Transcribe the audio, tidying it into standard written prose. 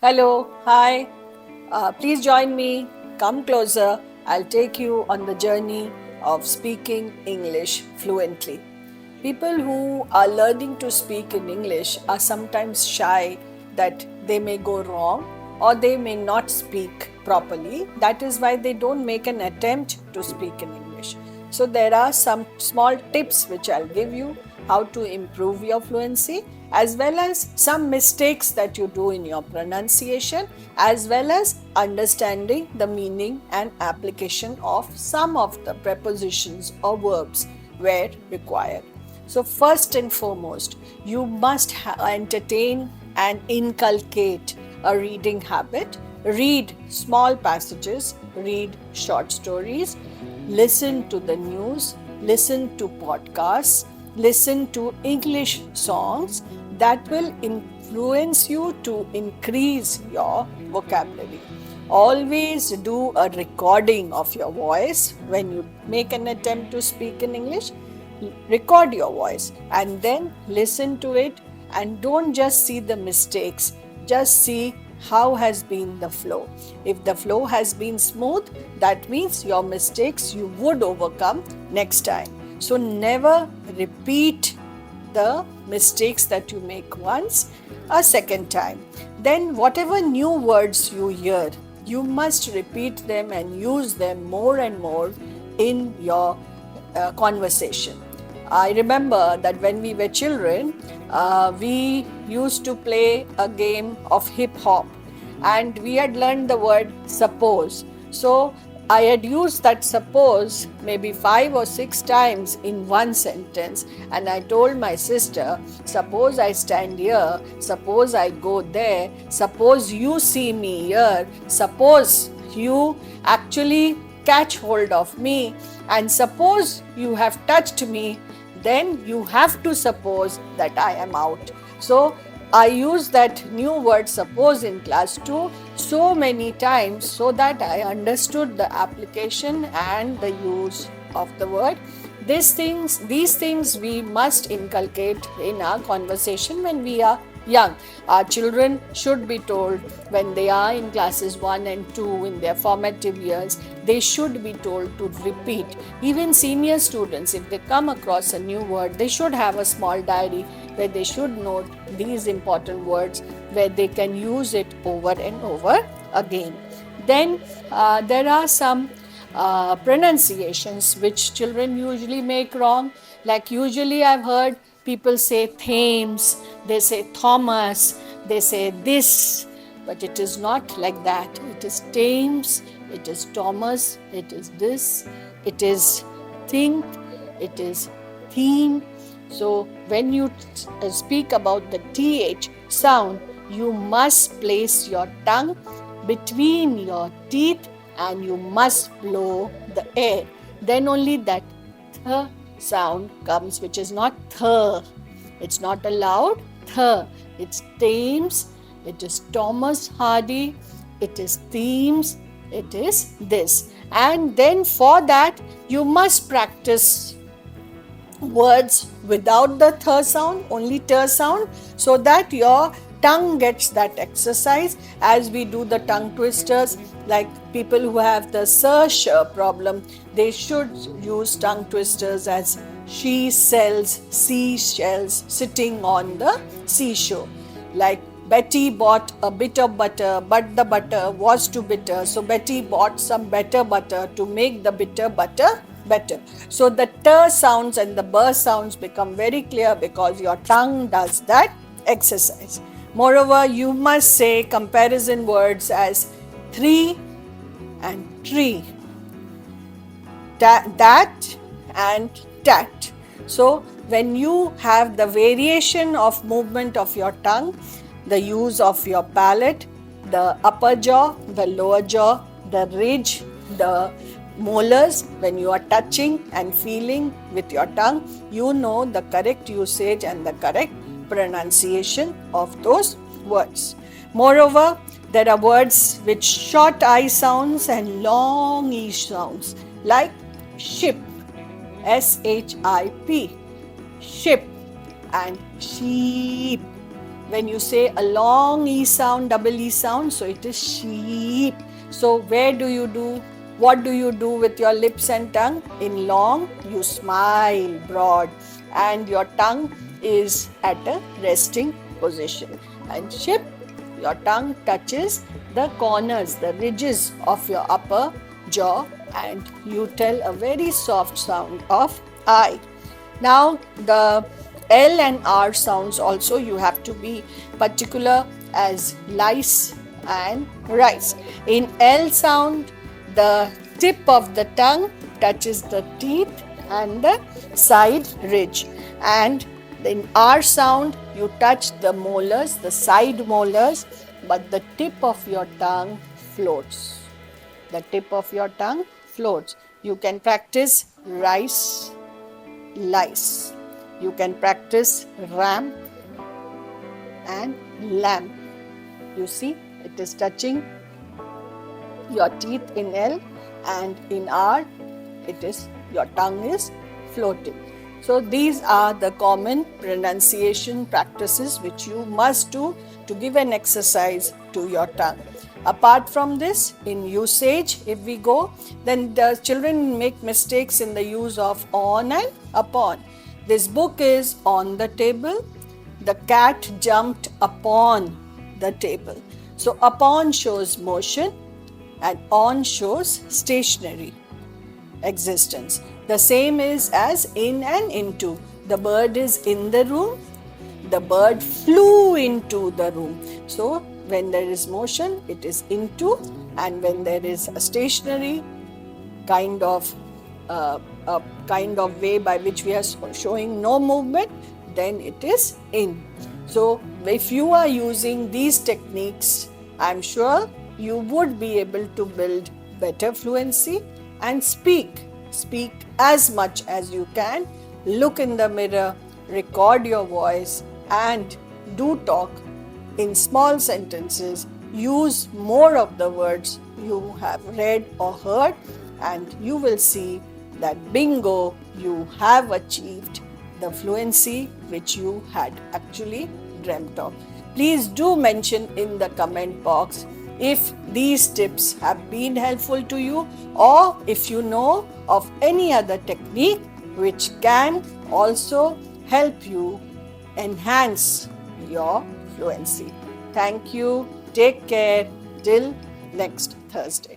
Hello, hi. Please join me. Come closer. I'll take you on the journey of speaking English fluently. People who are learning to speak in English are sometimes shy that they may go wrong or they may not speak properly. That is why they don't make an attempt to speak in English. So, there are some small tips which I'll give you how to improve your fluency, as well as some mistakes that you do in your pronunciation, as well as understanding the meaning and application of some of the prepositions or verbs where required. So, first and foremost, you must entertain and inculcate a reading habit. Read small passages, read short stories, listen to the news, listen to podcasts, listen to English songs that will influence you to increase your vocabulary. Always do a recording of your voice when you make an attempt to speak in English. Record your voice and then listen to it, and don't just see the mistakes, just see how has been the flow. If the flow has been smooth, that means your mistakes you would overcome next time. So never repeat the mistakes that you make once a second time. Then whatever new words you hear, you must repeat them and use them more and more in your conversation. I remember that when we were children, we used to play a game of hip hop, and we had learned the word suppose. So I had used that suppose maybe 5 or 6 times in one sentence, and I told my sister, suppose I stand here, suppose I go there, suppose you see me here, suppose you actually catch hold of me, and suppose you have touched me, then you have to suppose that I am out. So I use that new word suppose in class 2 so many times so that I understood the application and the use of the word. These things we must inculcate in our conversation when we are young. Our children should be told when they are in classes 1 and 2 in their formative years, they should be told to repeat. Even senior students, if they come across a new word, they should have a small diary where they should note these important words, where they can use it over and over again. Then there are some pronunciations which children usually make wrong. Like usually I've heard people say Thames, they say Thomas, they say this, but it is not like that. It is Thames, it is Thomas, it is this, it is think, it is theme. So when you speak about the TH sound, you must place your tongue between your teeth and you must blow the air. Then only that th sound comes, which is not th. It's not a loud th. It's Thames, it is Thomas Hardy, it is themes, it is this. And then for that, you must practice words without the th sound, only t sound, so that your tongue gets that exercise. As we do the tongue twisters, like people who have the sh problem, they should use tongue twisters as she sells seashells sitting on the seashore. Like Betty bought a bit of butter, but the butter was too bitter. So Betty bought some better butter to make the bitter butter better. So the t sounds and the b sounds become very clear because your tongue does that exercise. Moreover, you must say comparison words as three and tree, that and tat. So when you have the variation of movement of your tongue, the use of your palate, the upper jaw, the lower jaw, the ridge, the molars, when you are touching and feeling with your tongue, you know the correct usage and the correct pronunciation of those words. Moreover, there are words with short I sounds and long E sounds, like ship, ship, ship, and sheep, When you say a long E sound, double E sound, so it is sheep. So where do you do? What do you do with your lips and tongue? In long, you smile broad, and your tongue is at a resting position. And ship, your tongue touches the corners, the ridges of your upper jaw, and you tell a very soft sound of I. Now, the L and R sounds also you have to be particular as lice and rice. In L sound, the tip of the tongue touches the teeth and the side ridge, and in R sound you touch the molars, the side molars, but the tip of your tongue floats. The tip of your tongue floats. You can practice rice, lice. You can practice ram and lamb. You see, it is touching your teeth in L, and in R, it is your tongue is floating. So these are the common pronunciation practices which you must do to give an exercise to your tongue. Apart from this, in usage, if we go, then the children make mistakes in the use of on and upon. This book is on the table. The cat jumped upon the table. So upon shows motion and on shows stationary existence. The same is as in and into. The bird is in the room. The bird flew into the room. So when there is motion, it is into, and when there is a stationary kind of way by which we are showing no movement, then it is in. So if you are using these techniques, I am sure you would be able to build better fluency and speak as much as you can. Look in the mirror, record your voice, and do talk in small sentences. Use more of the words you have read or heard, and you will see that bingo, you have achieved the fluency which you had actually dreamt of. Please do mention in the comment box if these tips have been helpful to you, or if you know of any other technique which can also help you enhance your fluency. Thank you. Take care till next Thursday.